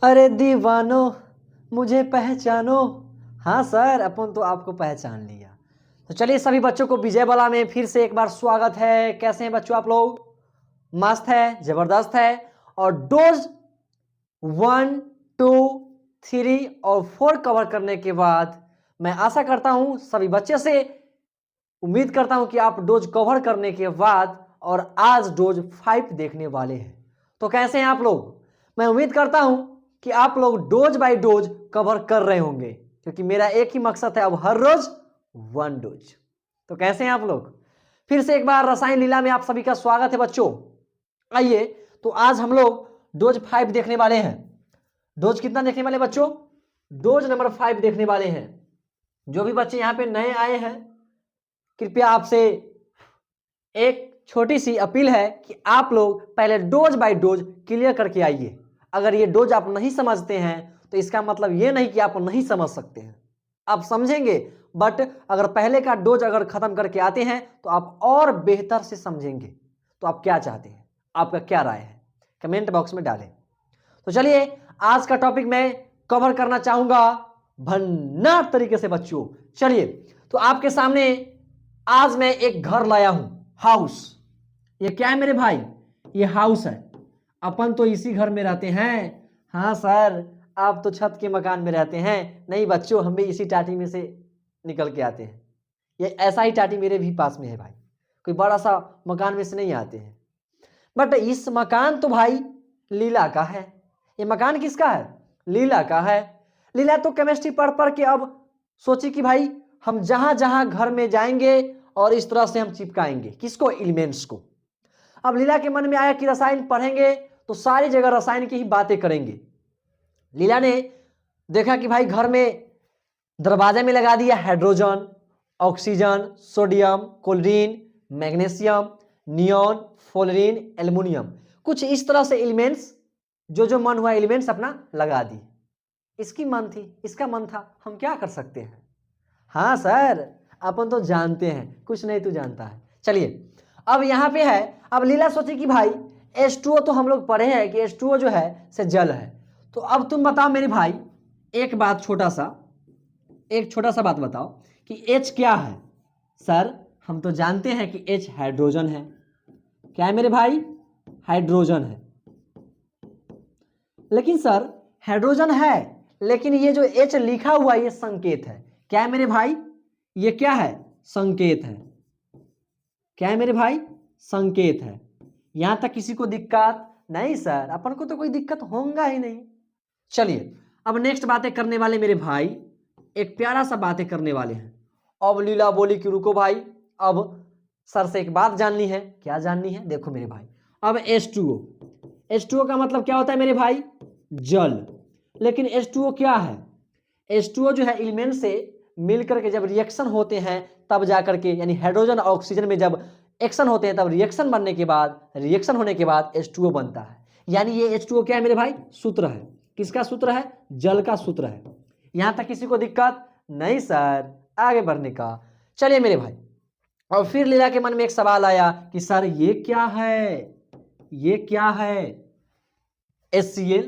अरे दीवानो मुझे पहचानो। हाँ सर, अपन तो आपको पहचान लिया। तो चलिए सभी बच्चों को विजयवाड़ा में फिर से एक बार स्वागत है। कैसे हैं बच्चों आप लोग? मस्त है, जबरदस्त है। और डोज 1, 2, 3 और 4 कवर करने के बाद मैं आशा करता हूं सभी बच्चे से उम्मीद करता हूं कि आप डोज कवर करने के बाद और आज डोज 5 देखने वाले हैं। तो कैसे हैं आप लोग? मैं उम्मीद करता हूं कि आप लोग डोज बाय डोज कवर कर रहे होंगे, क्योंकि मेरा एक ही मकसद है अब हर रोज 1 डोज। तो कैसे हैं आप लोग? फिर से एक बार रसायन लीला में आप सभी का स्वागत है बच्चों। आइए, तो आज हम लोग डोज 5 देखने वाले हैं। डोज कितना देखने वाले बच्चों? डोज नंबर 5 देखने वाले हैं। जो भी बच्चे यहां पे नए आए हैं, कृपया आपसे एक छोटी सी अपील है कि आप लोग पहले डोज बाय डोज क्लियर करके आइए। अगर ये डोज आप नहीं समझते हैं तो इसका मतलब ये नहीं कि आप नहीं समझ सकते हैं, आप समझेंगे। बट अगर पहले का डोज अगर खत्म करके आते हैं तो आप और बेहतर से समझेंगे। तो आप क्या चाहते हैं, आपका क्या राय है, कमेंट बॉक्स में डालें। तो चलिए, आज का टॉपिक मैं कवर करना चाहूंगा भन्नाट तरीके से बच्चों। चलिए, तो आपके सामने आज मैं एक घर लाया हूं, हाउस। ये क्या है मेरे भाई? ये हाउस है। अपन तो इसी घर में रहते हैं। हाँ सर, आप तो छत के मकान में रहते हैं। नहीं बच्चों, हम भी इसी टाटी में से निकल के आते हैं। ये ऐसा ही टाटी मेरे भी पास में है भाई, कोई बड़ा सा मकान में से नहीं आते हैं। बट इस मकान तो भाई लीला का है। ये मकान किसका है? लीला का है। लीला तो केमिस्ट्री पढ़ पढ़ के अब सोची कि भाई हम जहां जहां घर में जाएंगे और इस तरह से हम चिपकाएंगे किसको? एलिमेंट्स को। अब लीला के मन में आया कि रसायन पढ़ेंगे तो सारी जगह रसायन की ही बातें करेंगे। लीला ने देखा कि भाई घर में दरवाजे में लगा दिया hydrogen, oxygen, sodium, chlorine, magnesium, neon, fluorine, aluminium. कुछ इस तरह से एलिमेंट्स जो मन हुआ एलिमेंट्स अपना लगा दी। इसकी मन थी, इसका मन था, हम क्या कर सकते हैं। हाँ सर, अपन तो जानते हैं, कुछ नहीं तू जानता है। चलिए, अब यहां पे है। अब लीला सोची कि भाई H2O तो हम लोग पढ़े हैं कि H2O जो है से जल है। तो अब तुम बताओ मेरे भाई, एक बात एक छोटा सा बात बताओ कि H क्या है? सर, हम तो जानते हैं कि H हाइड्रोजन है। क्या है मेरे भाई? हाइड्रोजन है। लेकिन सर हाइड्रोजन है, लेकिन ये जो H लिखा हुआ ये संकेत है। क्या है मेरे भाई? ये क्या है? संकेत है। क्या है मेरे भाई? संकेत है। यहां तक किसी को दिक्कत नहीं? सर अपन को तो कोई दिक्कत होगा ही नहीं। चलिए, अब नेक्स्ट बातें करने वाले मेरे भाई एक प्यारा सा बातें करने वाले हैं। अब लीला बोली कि रुको भाई, अब सर से एक बात जाननी है। क्या जाननी है? देखो मेरे भाई, अब H2O का मतलब क्या होता है मेरे भाई? जल। लेकिन H2O क्या है? H2O जो है एलिमेंट से मिलकर के जब रिएक्शन होते हैं तब जाकर के, यानी हाइड्रोजन और ऑक्सीजन में जब एक्शन होते हैं तब रिएक्शन बनने के बाद, रिएक्शन होने के बाद H2O बनता है। यानी ये H2O क्या है मेरे भाई? सूत्र है। किसका सूत्र है? जल का सूत्र है। यहां तक किसी को दिक्कत नहीं? सर आगे बढ़ने का। चलिए मेरे भाई, और फिर लीला के मन में एक सवाल आया कि सर ये क्या है? ये क्या है? HCl।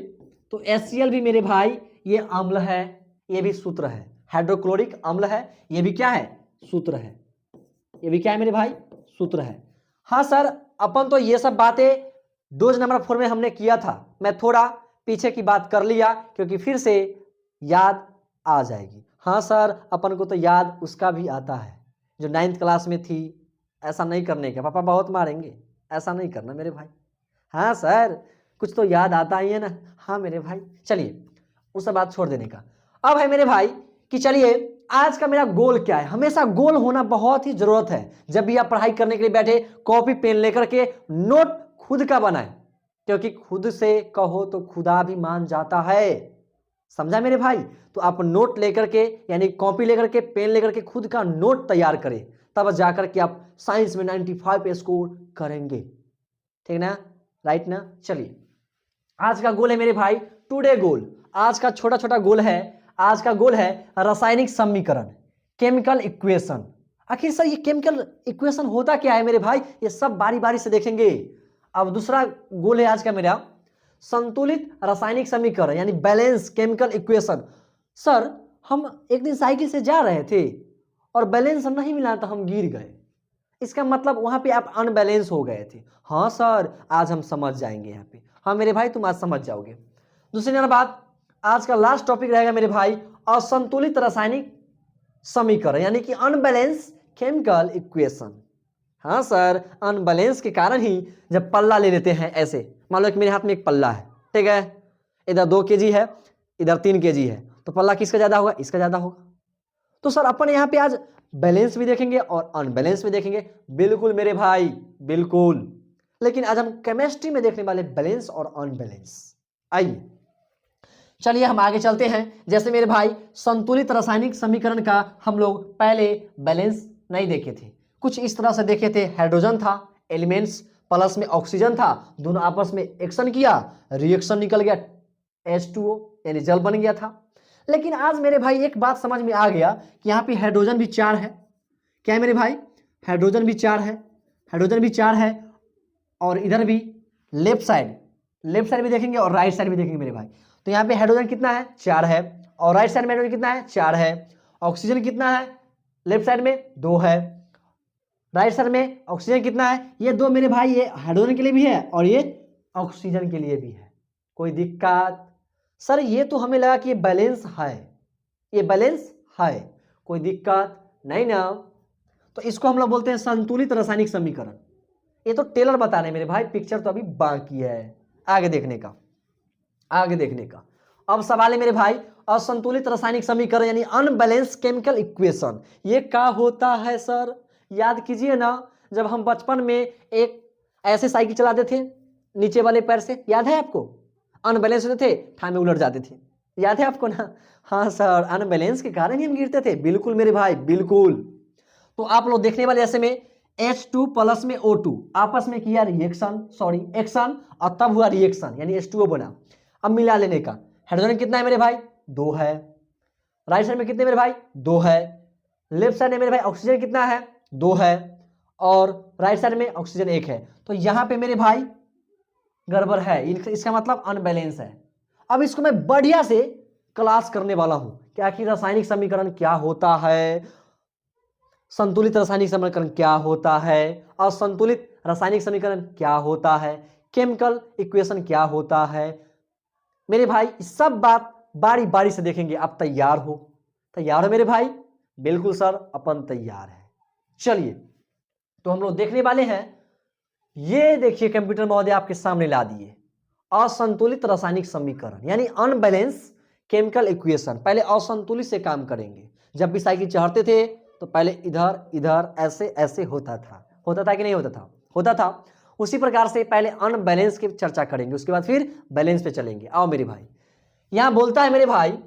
तो HCl भी मेरे भाई ये अम्ल है, ये भी सूत्र है। हाइड्रोक्लोरिक अम्ल है, ये भी क्या है? सूत्र है। ये भी क्या है मेरे भाई? सूत्र है। हाँ सर, अपन तो ये सब बातें डोज नंबर 4 में हमने किया था। मैं थोड़ा पीछे की बात कर लिया क्योंकि फिर से याद आ जाएगी। हाँ सर, अपन को तो याद उसका भी आता है जो 9th क्लास में थी। ऐसा नहीं करने का, पापा बहुत मारेंगे। ऐसा नहीं करना मेरे भाई। हाँ सर, कुछ तो याद आता ही है ना। हाँ मेरे भाई, चलिए उस सब बात छोड़ देने का। अब है मेरे भाई कि चलिए आज का मेरा गोल क्या है। हमेशा गोल होना बहुत ही जरूरत है। जब भी आप पढ़ाई करने के लिए बैठे, कॉपी पेन लेकर के नोट खुद का बनाए, क्योंकि खुद से कहो तो खुदा भी मान जाता है। समझा मेरे भाई? तो आप नोट लेकर के, यानी कॉपी लेकर के, पेन लेकर के खुद का नोट तैयार करें, तब जाकर के आप साइंस में 95 स्कोर करेंगे। ठीक ना? राइट ना? चलिए, आज का गोल है मेरे भाई, टुडे गोल। आज का छोटा छोटा गोल है। आज का गोल है रासायनिक समीकरण, केमिकल इक्वेशन। आखिर सर ये केमिकल इक्वेशन होता क्या है मेरे भाई? ये सब बारी बारी से देखेंगे। अब दूसरा गोल है आज का मेरा, संतुलित रासायनिक समीकरण यानी बैलेंस केमिकल इक्वेशन। सर हम एक दिन साइकिल से जा रहे थे और बैलेंस नहीं मिला तो हम गिर गए, इसका मतलब वहां पे आप अनबैलेंस हो गए थे। हाँ सर आज हम समझ जाएंगे यहाँ पे। हाँ मेरे भाई तुम आज समझ जाओगे। दूसरी नंबर बात, आज का लास्ट टॉपिक रहेगा मेरे भाई असंतुलित रासायनिक समीकरण यानी कि अनबैलेंस केमिकल इक्वेशन। हाँ सर अनबैलेंस के कारण ही जब पल्ला ले लेते हैं ऐसे, मान लो कि मेरे हाथ में एक पल्ला है, ठीक है, इधर 2 kg है, इधर 3 kg है, तो पल्ला किसका ज्यादा होगा? इसका ज्यादा होगा। तो सर अपन यहाँ पे आज बैलेंस भी देखेंगे और अनबैलेंस भी देखेंगे। बिल्कुल मेरे भाई बिल्कुल, लेकिन आज हम केमिस्ट्री में देखने वाले बैलेंस और अनबैलेंस। आइए चलिए हम आगे चलते हैं। जैसे मेरे भाई संतुलित रासायनिक समीकरण का हम लोग पहले बैलेंस नहीं देखे थे, कुछ इस तरह से देखे थे। हाइड्रोजन था, एलिमेंट्स प्लस में ऑक्सीजन था, दोनों आपस में एक्शन किया, रिएक्शन निकल गया, H2O यानी जल बन गया था। लेकिन आज मेरे भाई एक बात समझ में आ गया कि यहाँ पे हाइड्रोजन भी 4 है। क्या है मेरे भाई? हाइड्रोजन भी 4 है, हाइड्रोजन भी 4 है, और इधर भी लेफ्ट साइड भी देखेंगे और राइट साइड भी देखेंगे मेरे भाई। तो यहाँ पे हाइड्रोजन कितना है? 4 है, और राइट साइड में हाइड्रोजन कितना है? 4 है। ऑक्सीजन कितना है? लेफ्ट साइड में 2 है, राइट साइड में ऑक्सीजन कितना है? ये 2 मेरे भाई, ये हाइड्रोजन के लिए भी है और ये ऑक्सीजन के लिए भी है। कोई दिक्कत? सर ये तो हमें लगा कि ये बैलेंस है, ये बैलेंस है, कोई दिक्कत नहीं ना। तो इसको हम लोग बोलते हैं संतुलित रासायनिक समीकरण। ये तो टेलर बता रहे हैं मेरे भाई, पिक्चर तो अभी बाकी है आगे देखने का, आगे देखने का। अब सवाल है मेरे भाई असंतुलित रासायनिक समीकरण यानी अनबैलेंस केमिकल इक्वेशन, ये क्या होता है सर? याद कीजिए ना, जब हम बचपन में एक ऐसे साइकिल चलाते थे नीचे वाले पैर से, याद है आपको? अनबैलेंस होते थे, ठामे उलट जाते थे, याद है आपको ना? हाँ सर अनबैलेंस के कारण ही हम गिरते थे। बिल्कुल मेरे भाई बिल्कुल। तो आप लोग देखने वाले ऐसे में H2 प्लस में O2 आपस में किया रिएक्शन, सॉरी एक्शन, और तब हुआ रिएक्शन यानी H2O बना। अब मिला लेने का, हाइड्रोजन कितना है मेरे भाई? 2 है, राइट साइड में कितने मेरे भाई? 2 है, लेफ्ट साइड में मेरे भाई ऑक्सीजन कितना है? 2 है, और राइट साइड में ऑक्सीजन 1 है। तो यहां पे मेरे भाई गड़बड़ है, इसका मतलब अनबैलेंस है। अब इसको मैं बढ़िया से क्लास करने वाला हूं कि आखिर रासायनिक समीकरण क्या होता है, संतुलित रासायनिक समीकरण क्या होता है, असंतुलित रासायनिक समीकरण क्या होता है, केमिकल इक्वेशन क्या होता है। मेरे भाई सब बात बारी बारी से देखेंगे। आप तैयार हो? तैयार हो मेरे भाई? बिल्कुल सर अपन तैयार है। चलिए तो हम लोग देखने वाले हैं, ये देखिए कंप्यूटर महोदय आपके सामने ला दिए असंतुलित रासायनिक समीकरण यानी अनबैलेंस केमिकल इक्वेशन। पहले असंतुलित से काम करेंगे। जब भी साइकिल चढ़ते थे तो पहले इधर इधर ऐसे ऐसे होता था कि नहीं होता था? होता था। उसी प्रकार से पहले अनबैलेंस की चर्चा करेंगे, उसके बाद फिर बैलेंस पे चलेंगे। आओ मेरे भाई, यहां बोलता है मेरे भाई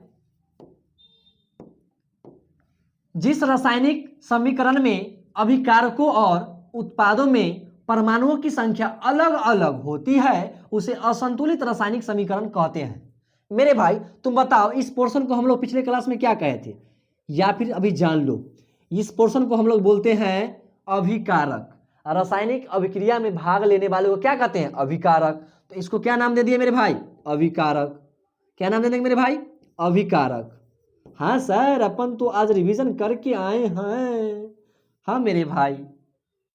जिस रासायनिक समीकरण में अभिकारकों और उत्पादों में परमाणुओं की संख्या अलग अलग होती है उसे असंतुलित रासायनिक समीकरण कहते हैं। मेरे भाई तुम बताओ इस पोर्शन को हम लोग पिछले क्लास में क्या कहे थे, या फिर अभी जान लो। इस पोर्शन को हम लोग बोलते हैं अभिकारक। रासायनिक अभिक्रिया में भाग लेने वाले को क्या कहते हैं? अभिकारक। तो इसको क्या नाम दे दिए मेरे भाई? अभिकारक। क्या नाम दे देंगे मेरे भाई? अभिकारक। हाँ सर अपन तो आज रिवीजन करके आए हैं। हाँ मेरे भाई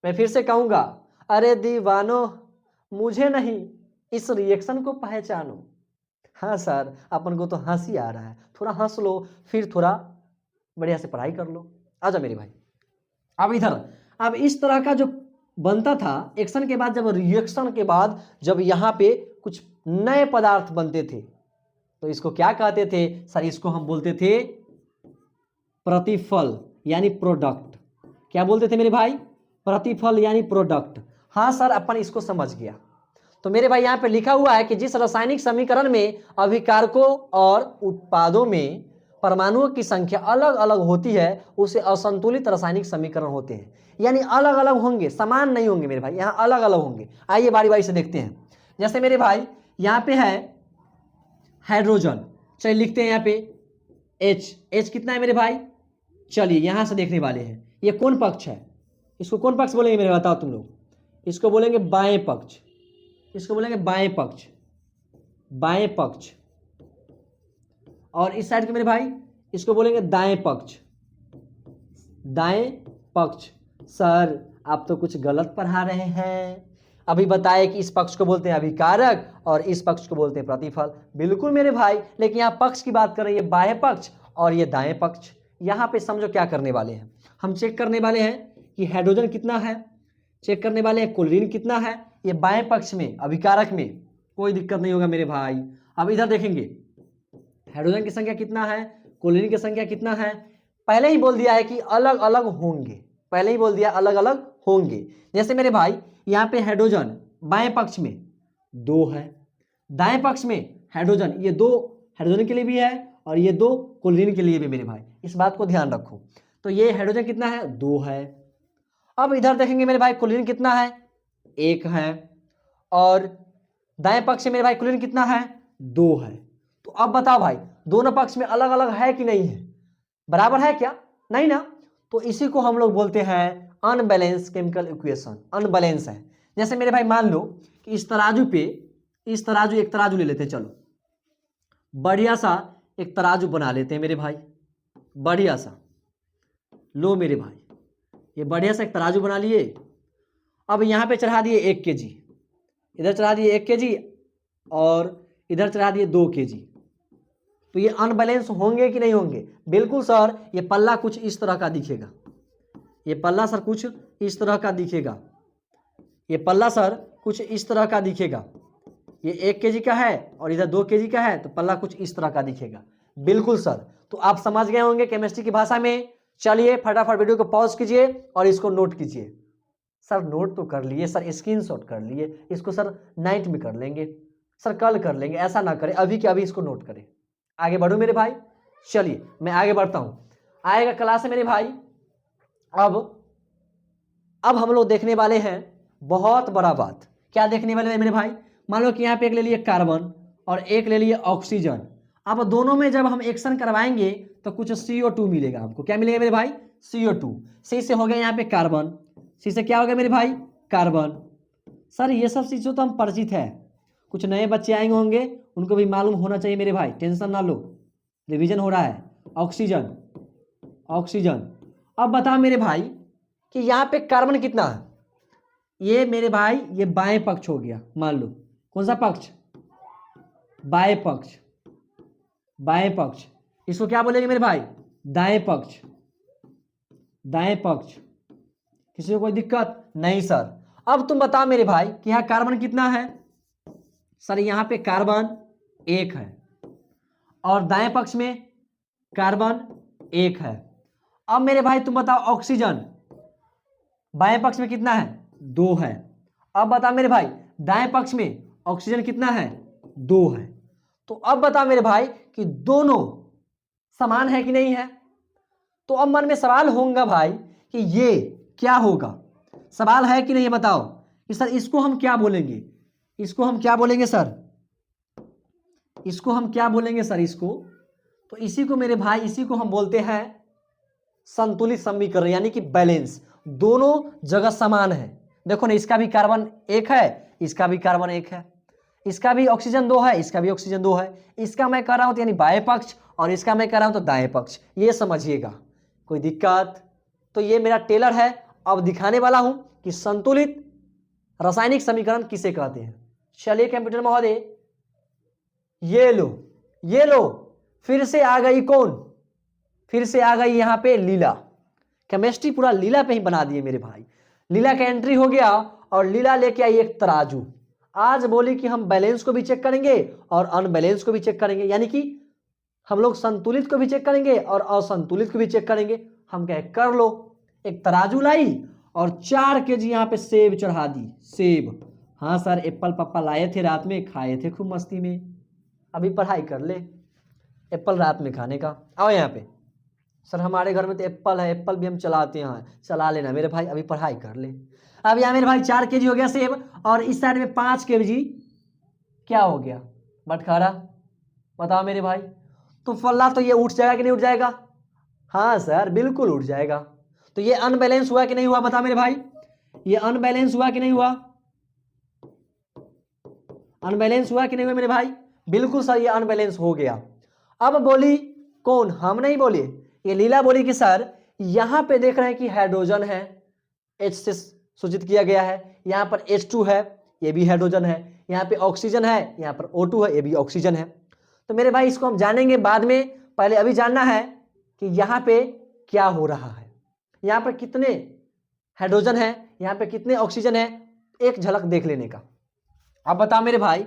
मैं फिर से कहूंगा, अरे दीवानो मुझे नहीं इस रिएक्शन को पहचानो। हाँ सर अपन को तो हंसी आ रहा है, थोड़ा हंस लो, फिर थोड़ा बढ़िया से पढ़ाई कर लो। आ जाओ मेरे भाई। अब इधर अब इस तरह का जो बनता था एक्शन के बाद, जब रिएक्शन के बाद जब यहाँ पे कुछ नए पदार्थ बनते थे तो इसको क्या कहते थे सर? इसको हम बोलते थे प्रतिफल यानी प्रोडक्ट। क्या बोलते थे मेरे भाई? प्रतिफल यानी प्रोडक्ट। हाँ सर अपन इसको समझ गया। तो मेरे भाई यहाँ पे लिखा हुआ है कि जिस रासायनिक समीकरण में अभिकारकों और उत्पादों में परमाणुओं की संख्या अलग अलग होती है उसे असंतुलित रासायनिक समीकरण होते हैं। यानी अलग अलग होंगे, समान नहीं होंगे मेरे भाई, यहाँ अलग अलग होंगे। आइए बारी बारी से देखते हैं। जैसे मेरे भाई यहाँ पे है हाइड्रोजन, चलिए लिखते हैं यहाँ पे H कितना है मेरे भाई? चलिए यहां से देखने वाले हैं, ये कौन पक्ष है? इसको कौन पक्ष बोलेंगे मेरे? बताओ तुम लोग। इसको बोलेंगे बाएं पक्ष, इसको बोलेंगे बाएं पक्ष। बाएं पक्ष, और इस साइड के मेरे भाई इसको बोलेंगे दाएं पक्ष। दाएं पक्ष। सर आप तो कुछ गलत पढ़ा रहे हैं, अभी बताए कि इस पक्ष को बोलते हैं अभिकारक और इस पक्ष को बोलते हैं प्रतिफल। बिल्कुल मेरे भाई, लेकिन यहाँ पक्ष की बात कर रहे हैं, ये बाएं पक्ष और ये दाएं पक्ष। यहाँ पे समझो क्या करने वाले हैं, हम चेक करने वाले हैं कि हाइड्रोजन कितना है, चेक करने वाले हैं क्लोरीन कितना है। ये बाएं पक्ष में अभिकारक में कोई दिक्कत नहीं होगा मेरे भाई। अब इधर देखेंगे हाइड्रोजन की संख्या कितना है, क्लोरीन की संख्या कितना है। पहले ही बोल दिया है कि अलग अलग होंगे, पहले ही बोल दिया अलग अलग होंगे। जैसे मेरे भाई यहाँ पे हाइड्रोजन बाएं पक्ष में 2 है, दाएं पक्ष में हाइड्रोजन, ये 2 हाइड्रोजन के लिए भी है और ये 2 क्लोरीन के लिए भी मेरे भाई, इस बात को ध्यान रखो। तो ये हाइड्रोजन कितना है, 2 है। अब इधर देखेंगे मेरे भाई क्लोरीन कितना है, 1 है, और दाएं पक्ष में मेरे भाई क्लोरीन कितना है, 2 है। तो अब बताओ भाई दोनों पक्ष में अलग अलग है कि नहीं है, बराबर है क्या, नहीं ना। तो इसी को हम लोग बोलते हैं अनबैलेंस केमिकल इक्वेशन, अनबैलेंस है। जैसे मेरे भाई मान लो कि इस तराजू पे, इस तराजू, एक तराजू ले लेते हैं, चलो बढ़िया सा एक तराजू बना लेते हैं मेरे भाई, बढ़िया सा। लो मेरे भाई ये बढ़िया सा एक तराजू बना लिए। अब यहाँ पे चढ़ा दिए 1 kg, इधर चढ़ा दिए 1 kg और इधर चढ़ा दिए 2 kg। तो ये अनबैलेंस होंगे कि नहीं होंगे, बिल्कुल सर। ये पल्ला कुछ इस तरह का दिखेगा, ये पल्ला सर कुछ इस तरह का दिखेगा, ये पल्ला सर कुछ इस तरह का दिखेगा। ये 1 kg का है और इधर 2 kg का है, तो पल्ला कुछ इस तरह का दिखेगा। बिल्कुल सर, तो आप समझ गए होंगे केमिस्ट्री की भाषा में। चलिए फटाफट वीडियो को पॉज कीजिए और इसको नोट कीजिए। सर नोट तो कर लिए सर, स्क्रीनशॉट कर लिए, इसको सर नाइट में कर लेंगे, सर कल कर लेंगे, ऐसा ना करें, अभी के अभी इसको नोट करें। आगे बढ़ो मेरे भाई, चलिए मैं आगे बढ़ता हूं, आएगा क्लास है मेरे भाई। अब हम लोग देखने वाले हैं बहुत बड़ा बात। क्या देखने वाले हैं मेरे भाई, मान लो कि यहाँ पे एक ले लिए कार्बन और एक ले लिए ऑक्सीजन। अब दोनों में जब हम एक्शन करवाएंगे तो कुछ CO2 मिलेगा हमको। क्या मिलेगा मेरे भाई, CO2। सी से हो गया यहाँ पे कार्बन, सी से क्या हो गया मेरे भाई, कार्बन। सर ये सब चीज़ों तो हम परिचित है, कुछ नए बच्चे आएंगे होंगे उनको भी मालूम होना चाहिए मेरे भाई, टेंशन ना लो, रिवीजन हो रहा है। Oxygen, oxygen. अब बता मेरे भाई कि यहाँ पे कार्बन कितना है, ये मेरे भाई ये बाएं पक्ष हो गया, मान लो कौन सा पक्ष, बाएं पक्ष, बाएं पक्ष। इसको क्या बोलेंगे मेरे भाई, दाएं पक्ष, दाएं पक्ष। किसी को कोई दिक्कत नहीं सर। अब तुम बताओ मेरे भाई कि यहाँ कार्बन कितना है, सर यहाँ पे कार्बन 1 है और दाएं पक्ष में कार्बन 1 है। अब मेरे भाई तुम बताओ ऑक्सीजन बाएं पक्ष में कितना है, 2 है। अब बता मेरे भाई दाएं पक्ष में ऑक्सीजन कितना है, 2 है। तो अब बता मेरे भाई कि दोनों समान है कि नहीं है। तो अब मन में सवाल होगा भाई कि ये क्या होगा, सवाल है कि नहीं ये बताओ कि सर इसको हम क्या बोलेंगे, इसको हम क्या बोलेंगे सर, इसको हम क्या बोलेंगे सर, इसको तो इसी को मेरे भाई, इसी को हम बोलते हैं संतुलित समीकरण, यानी कि बैलेंस। दोनों जगह समान है। देखो ना, इसका भी कार्बन 1 है, इसका भी कार्बन 1 है, इसका भी ऑक्सीजन 2 है, इसका भी ऑक्सीजन 2 है। इसका मैं कह रहा हूं तो यानी बाएं पक्ष और इसका मैं कह रहा हूं तो दाएं पक्ष, ये समझिएगा, कोई दिक्कत। तो ये मेरा टेलर है। अब दिखाने वाला हूं कि संतुलित रासायनिक समीकरण किसे कहते हैं। चलिए कंप्यूटर महोदय, ये लो, ये लो, फिर से आ गई कौन, फिर से आ गई यहाँ पे लीला। केमिस्ट्री पूरा लीला पे ही बना दिए मेरे भाई। लीला का एंट्री हो गया और लीला लेके आई एक तराजू। आज बोली कि हम बैलेंस को भी चेक करेंगे और अनबैलेंस को भी चेक करेंगे, यानी कि हम लोग संतुलित को भी चेक करेंगे और असंतुलित को भी चेक करेंगे। हम कहे कर लो। एक तराजू लाई और 4 kg यहाँ पे सेब चढ़ा दी। सेब, हाँ सर एप्पल पापा लाए थे रात में, खाए थे खूब मस्ती में। अभी पढ़ाई कर ले, एप्पल रात में खाने का। आओ यहाँ पे, सर हमारे घर में तो एप्पल है, एप्पल भी हम चलाते हैं, चला लेना मेरे भाई, अभी पढ़ाई कर ले। अब यहाँ मेरे भाई 4 kg हो गया सेब और इस साइड में 5 kg क्या हो गया, बटखारा। बताओ मेरे भाई, तो फल्ला तो ये उठ जाएगा कि नहीं उठ जाएगा, हाँ सर बिल्कुल उठ जाएगा। तो ये अनबैलेंस हुआ कि नहीं हुआ, बता मेरे भाई, ये अनबैलेंस हुआ कि नहीं हुआ, अनबैलेंस हुआ कि नहीं हुआ मेरे भाई, बिल्कुल सर, ये अनबैलेंस हो गया। अब बोली कौन, हम नहीं बोले, ये लीला बोली कि सर यहां पे देख रहे हैं कि हाइड्रोजन है, H से सूचित किया गया है, यहां पर H2 है, ये भी हाइड्रोजन है, यहां पे ऑक्सीजन है, यहां पर O2 है, ये भी ऑक्सीजन है। तो मेरे भाई इसको हम जानेंगे बाद में, पहले अभी जानना है कि यहां पे क्या हो रहा है, यहां पर कितने हाइड्रोजन है, यहां पे कितने ऑक्सीजन है, एक झलक देख लेने का। अब बताओ मेरे भाई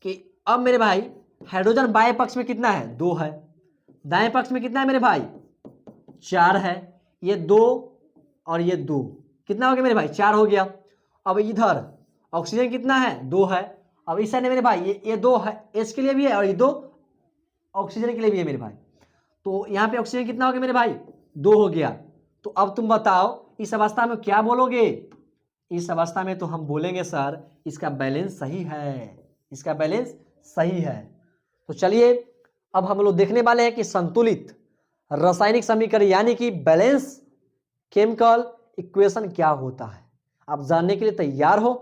कि अब मेरे भाई हाइड्रोजन बाएं पक्ष में कितना है, 2 है, दाएं पक्ष में कितना है मेरे भाई, 4 है, ये 2 और ये 2 कितना हो गया मेरे भाई, 4 हो गया। अब इधर ऑक्सीजन कितना है, 2 है। अब इस साइड मेरे भाई ये 2 है, H के लिए भी है और ये 2 ऑक्सीजन के लिए भी है मेरे भाई। तो यहाँ पे ऑक्सीजन कितना हो गया मेरे भाई, 2 हो गया। तो अब तुम बताओ इस अवस्था में क्या बोलोगे, इस अवस्था में तो हम बोलेंगे सर इसका बैलेंस सही है, इसका बैलेंस सही है। तो चलिए अब हम लोग देखने वाले हैं कि संतुलित रासायनिक समीकरण यानी कि बैलेंस केमिकल इक्वेशन क्या होता है। आप जानने के लिए तैयार हो,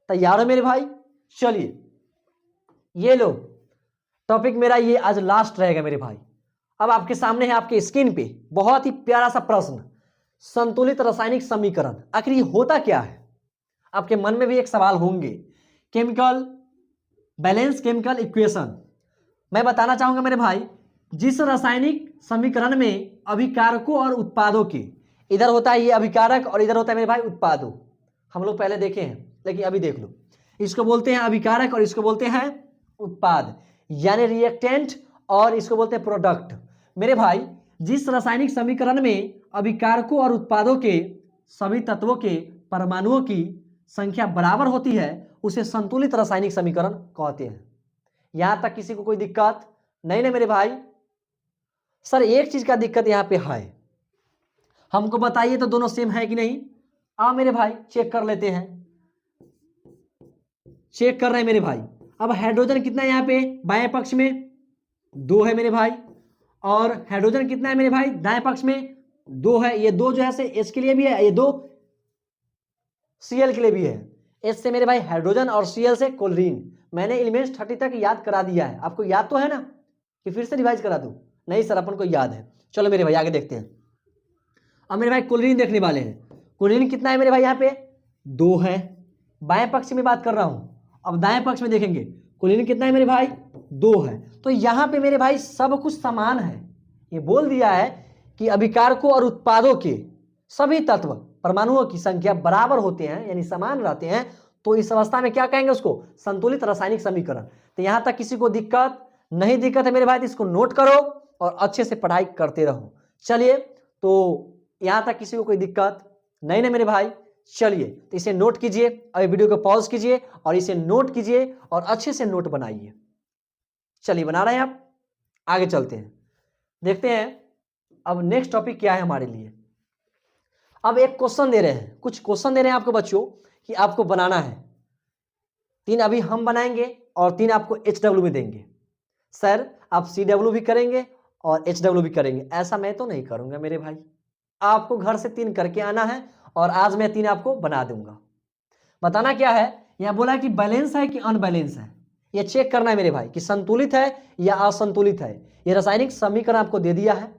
तैयार हो मेरे भाई? चलिए ये लो टॉपिक मेरा ये आज लास्ट रहेगा मेरे भाई। अब आपके सामने है, आपके स्क्रीन पे बहुत ही प्यारा सा प्रश्न, संतुलित रासायनिक समीकरण आखिर ये होता क्या है। आपके मन में भी एक सवाल होंगे, केमिकल बैलेंस केमिकल इक्वेशन। मैं बताना चाहूंगा मेरे भाई, जिस रासायनिक समीकरण में अभिकारकों और उत्पादों के, इधर होता है ये अभिकारक और इधर होता है मेरे भाई उत्पादों, हम लोग पहले देखे हैं लेकिन अभी देख लो, इसको बोलते हैं अभिकारक और इसको बोलते हैं उत्पाद यानी रिएक्टेंट, और इसको बोलते हैं प्रोडक्ट। मेरे भाई जिस रासायनिक समीकरण में अभिकारकों और उत्पादों के सभी तत्वों के परमाणुओं की संख्या बराबर होती है उसे संतुलित रासायनिक समीकरण कहते हैं। यहां तक किसी को कोई दिक्कत नहीं ना मेरे भाई? सर एक चीज का दिक्कत यहां पे है, हमको बताइए तो दोनों सेम है कि नहीं? मेरे भाई चेक कर लेते हैं, चेक कर रहे हैं मेरे भाई। अब हाइड्रोजन कितना है यहाँ पे बाएं पक्ष में, 2 है मेरे भाई, और हाइड्रोजन कितना है मेरे भाई दाएं पक्ष में, 2 है। ये 2 जो है से H के लिए भी है, ये 2 Cl के लिए भी है। H से मेरे भाई हाइड्रोजन और Cl से क्लोरीन। मैंने एलिमेंट्स 30 तक याद करा दिया है, आपको याद तो है ना कि फिर से रिवाइज करा दूं? नहीं सर अपन को याद है। चलो मेरे भाई आगे देखते हैं। अब मेरे भाई क्लोरीन देखने वाले हैं। क्लोरीन कितना है मेरे भाई यहाँ पे, 2 है, बाएं पक्ष में बात कर रहा हूं। अब दाएं पक्ष में देखेंगे क्लोरीन कितना है मेरे भाई, 2 है। तो यहां पे मेरे भाई सब कुछ समान है, ये बोल दिया है कि अभिकारकों और उत्पादों के सभी तत्व परमाणुओं की संख्या बराबर होते हैं यानी समान रहते हैं। तो इस अवस्था में क्या कहेंगे उसको, संतुलित रासायनिक समीकरण। तो यहां तक किसी को दिक्कत नहीं, दिक्कत है मेरे भाई तो इसको नोट करो और अच्छे से पढ़ाई करते रहो। चलिए तो यहां तक किसी को कोई दिक्कत नहीं ना मेरे भाई? चलिए तो इसे नोट कीजिए, अभी वीडियो को पॉज कीजिए और इसे नोट कीजिए और अच्छे से नोट बनाइए। चलिए बना रहे हैं आप, आगे चलते हैं, देखते हैं अब नेक्स्ट टॉपिक क्या है हमारे लिए। अब एक क्वेश्चन दे रहे हैं, कुछ क्वेश्चन दे रहे हैं आपको बच्चों कि आपको बनाना है। 3 अभी हम बनाएंगे और 3 आपको HW में देंगे। सर आप CW भी करेंगे और HW भी करेंगे, ऐसा मैं तो नहीं करूंगा मेरे भाई। आपको घर से 3 करके आना है और आज मैं 3 आपको बना दूंगा। बताना क्या है, यहां बोला है कि बैलेंस है कि अनबैलेंस है, यह चेक करना है मेरे भाई कि संतुलित है या असंतुलित है। यह रासायनिक समीकरण आपको दे दिया है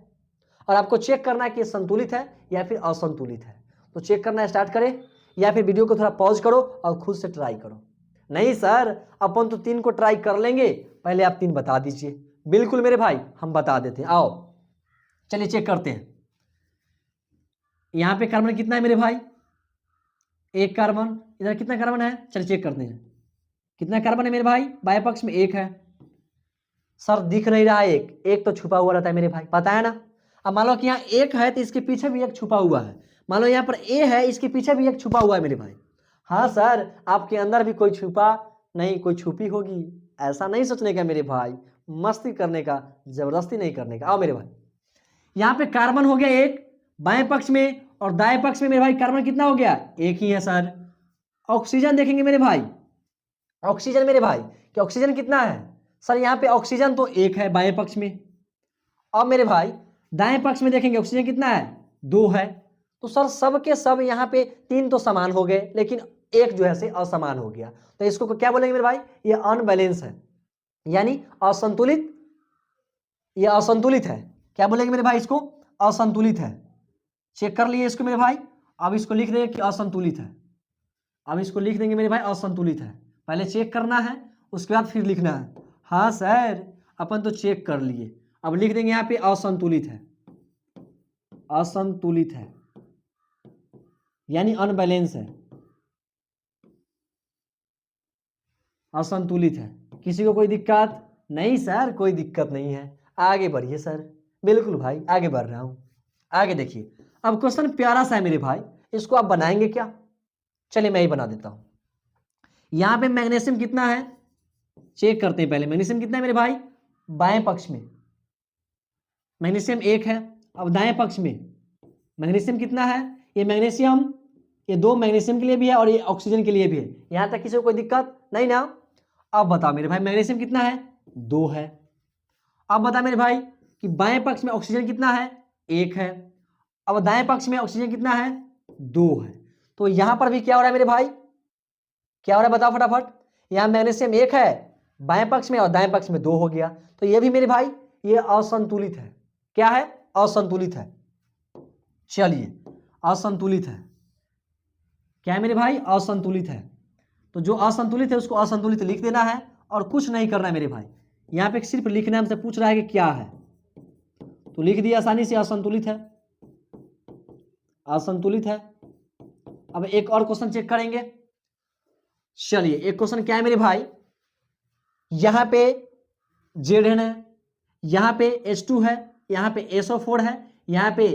और आपको चेक करना है कि संतुलित है या फिर असंतुलित है। तो चेक करना स्टार्ट करें या फिर वीडियो को थोड़ा पॉज करो और खुद से ट्राई करो। नहीं सर अपन तो 3 को ट्राई कर लेंगे, पहले आप 3 बता दीजिए। बिल्कुल मेरे भाई हम बता देते हैं, आओ चलिए चेक करते हैं। यहां पे कार्बन कितना है मेरे भाई, 1 कार्बन। इधर कितना कार्बन है, चलिए चेक करते हैं कितना कार्बन है मेरे भाई, बाएं पक्ष में 1 है। सर दिख नहीं रहा है, एक तो छुपा हुआ रहता है मेरे भाई, पता है ना। अब मान लो कि यहाँ 1 है तो इसके पीछे भी 1 छुपा हुआ है। मान लो यहाँ पर A है, इसके पीछे भी 1 छुपा हुआ है मेरे भाई। हाँ सर आपके अंदर भी कोई छुपा नहीं, कोई छुपी होगी, ऐसा नहीं सोचने का मेरे भाई, मस्ती करने का, जबरदस्ती नहीं करने का। आओ मेरे भाई यहाँ पे कार्बन हो गया 1 बाएं पक्ष में और दाएं पक्ष में मेरे भाई कार्बन कितना हो गया, 1 ही है सर। ऑक्सीजन देखेंगे मेरे भाई, ऑक्सीजन मेरे भाई कि ऑक्सीजन कितना है, सर यहाँ पे ऑक्सीजन तो 1 है बाएं पक्ष में। अब मेरे भाई दाएं पक्ष में देखेंगे ऑक्सीजन कितना है, 2 है। तो सर सब के सब यहाँ पे 3 तो समान हो गए लेकिन 1 जो है से असमान हो गया। तो इसको क्या बोलेंगे मेरे भाई, ये अनबैलेंस है। यानी असंतुलित, ये असंतुलित है। क्या बोलेंगे मेरे भाई इसको? असंतुलित है। चेक कर लिए इसको मेरे भाई। अब इसको लिख देंगे कि असंतुलित है। अब इसको लिख देंगे मेरे भाई असंतुलित है। पहले चेक करना है, उसके बाद फिर लिखना है। हाँ सर, अपन तो चेक कर लिए। अब लिख देंगे यहाँ पे असंतुलित है। असंतुलित है यानी अनबैलेंस है, असंतुलित है। किसी को कोई दिक्कत? नहीं सर, कोई दिक्कत नहीं है। आगे बढ़िए सर। बिल्कुल भाई, आगे बढ़ रहा हूं। आगे देखिए, अब क्वेश्चन प्यारा सा है मेरे भाई, इसको आप बनाएंगे क्या? चलिए मैं ही बना देता हूं। यहां पे मैग्नीशियम कितना है चेक करते हैं पहले। मैग्नीशियम कितना है मेरे भाई? बाएं पक्ष में मैग्नीशियम 1 है। अब दाएं पक्ष में मैग्नीशियम कितना है? ये मैग्नीशियम, ये 2 मैग्नीशियम के लिए भी है और ये ऑक्सीजन के लिए भी है। यहां तक किसी को कोई दिक्कत नहीं ना? अब बता मेरे भाई मैग्नीशियम कितना है? 2 है। अब बता मेरे भाई कि बाएं पक्ष में ऑक्सीजन कितना है? 1 है। अब दाएं पक्ष में ऑक्सीजन कितना है? 2 है। तो यहां पर भी क्या हो रहा है मेरे भाई? क्या हो रहा है बताओ फटाफट। यहां मैग्नीशियम 1 है बाएं पक्ष में और दाएं पक्ष में 2 हो गया। तो ये भी मेरे भाई ये असंतुलित है। क्या है? असंतुलित है। चलिए, असंतुलित है। क्या है मेरे भाई? असंतुलित है। तो जो असंतुलित है उसको असंतुलित लिख देना है और कुछ नहीं करना है मेरे भाई। यहां पे सिर्फ लिखना है, हमसे पूछ रहा है कि क्या है, तो लिख दिया आसानी से, असंतुलित है। असंतुलित है। अब एक और क्वेश्चन चेक करेंगे। चलिए, एक क्वेश्चन क्या है मेरे भाई, यहां पे Zn है, यहां पे H2 है, यहां पे SO4 है, यहां पे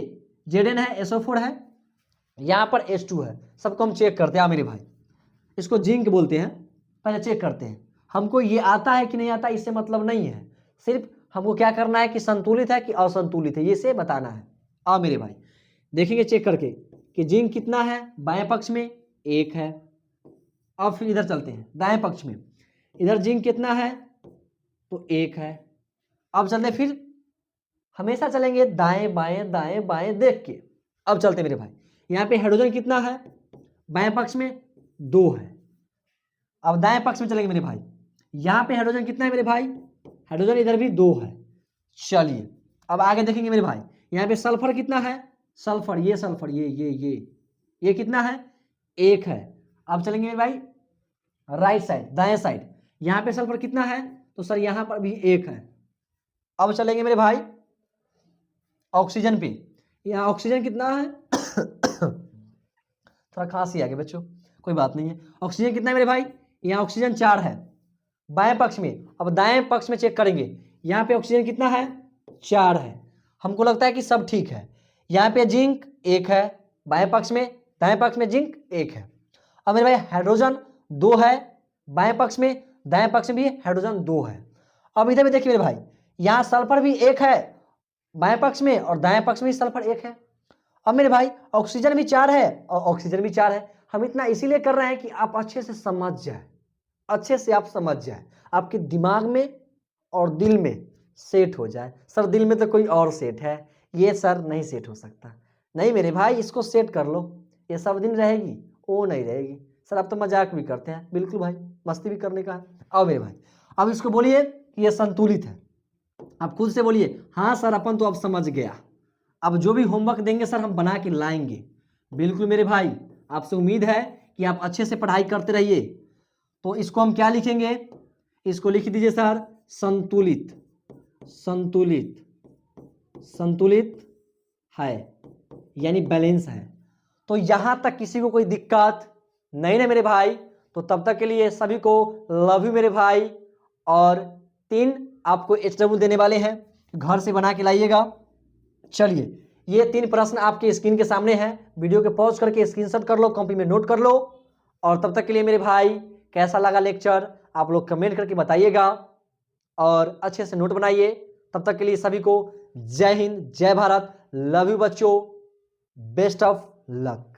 Zn है, SO4 है, यहां पर H2 है। सबको हम चेक करते हैं मेरे भाई। इसको जिंक बोलते हैं। पहले चेक करते हैं, हमको ये आता है कि नहीं आता, इससे मतलब नहीं है। सिर्फ हमको क्या करना है कि संतुलित है कि असंतुलित है, ये से बताना है। आओ मेरे भाई देखेंगे चेक करके कि जिंक कितना है। बाएं पक्ष में 1 है। अब फिर इधर चलते हैं दाएं पक्ष में, इधर जिंक कितना है? तो 1 है। अब चलते फिर, हमेशा चलेंगे दाएं बाएं देख के। अब चलते मेरे भाई, यहाँ पे हाइड्रोजन कितना है? बाएं पक्ष में 2 है। अब दाएं पक्ष में चलेंगे मेरे भाई, यहां पे हाइड्रोजन कितना है मेरे भाई? हाइड्रोजन इधर भी 2 है। चलिए, अब आगे देखेंगे मेरे भाई, यहाँ पे सल्फर कितना है? सल्फर, ये सल्फर, ये कितना है? 1 है। अब चलेंगे मेरे भाई राइट साइड, दाएं साइड, यहां पे सल्फर कितना है? तो सर यहां पर भी 1 है। अब चलेंगे मेरे भाई ऑक्सीजन पे, यहाँ ऑक्सीजन कितना है? थोड़ा खांसी आ गया बच्चों, कोई बात नहीं है। ऑक्सीजन कितना है मेरे भाई? यहाँ ऑक्सीजन 4 है बाएं पक्ष में। अब दाएं पक्ष में चेक करेंगे, यहाँ पे ऑक्सीजन कितना है? 4 है। हमको लगता है कि सब ठीक है। यहाँ पे जिंक 1 है बाएं पक्ष में, दाएं पक्ष में जिंक 1 है। अब मेरे भाई हाइड्रोजन 2 है बाएं पक्ष में, दाएं पक्ष में भी हाइड्रोजन 2 है। अब इधर भी देखिए मेरे भाई, यहाँ सल्फर भी 1 है बाएं पक्ष में और दाएं पक्ष में भी सल्फर 1 है। अब मेरे भाई ऑक्सीजन भी 4 है और ऑक्सीजन भी 4 है। हम इतना इसीलिए कर रहे हैं कि आप अच्छे से समझ जाए, अच्छे से आप समझ जाए, आपके दिमाग में और दिल में सेट हो जाए। सर दिल में तो कोई और सेट है, ये सर नहीं सेट हो सकता। नहीं मेरे भाई, इसको सेट कर लो, ये सब दिन रहेगी, वो नहीं रहेगी। सर आप तो मजाक भी करते हैं। बिल्कुल भाई, मस्ती भी करने का है। आओ मेरे भाई, अब इसको बोलिए कि ये संतुलित है। आप खुद से बोलिए, हाँ सर अपन तो अब समझ गया। अब जो भी होमवर्क देंगे सर हम बना के लाएंगे। बिल्कुल मेरे भाई, आपसे उम्मीद है कि आप अच्छे से पढ़ाई करते रहिए। तो इसको हम क्या लिखेंगे? इसको लिख दीजिए सर संतुलित। संतुलित, संतुलित है यानी बैलेंस है। तो यहां तक किसी को कोई दिक्कत नहीं ना मेरे भाई? तो तब तक के लिए सभी को लव यू मेरे भाई। और 3 आपको HW देने वाले हैं, घर से बना के लाइएगा। चलिए, ये 3 प्रश्न आपके स्क्रीन के सामने हैं। वीडियो के पॉज करके स्क्रीनशॉट कर लो, कॉपी में नोट कर लो। और तब तक के लिए मेरे भाई कैसा लगा लेक्चर आप लोग कमेंट करके बताइएगा और अच्छे से नोट बनाइए। तब तक के लिए सभी को जय हिंद, जय भारत, लव यू बच्चों, बेस्ट ऑफ लक।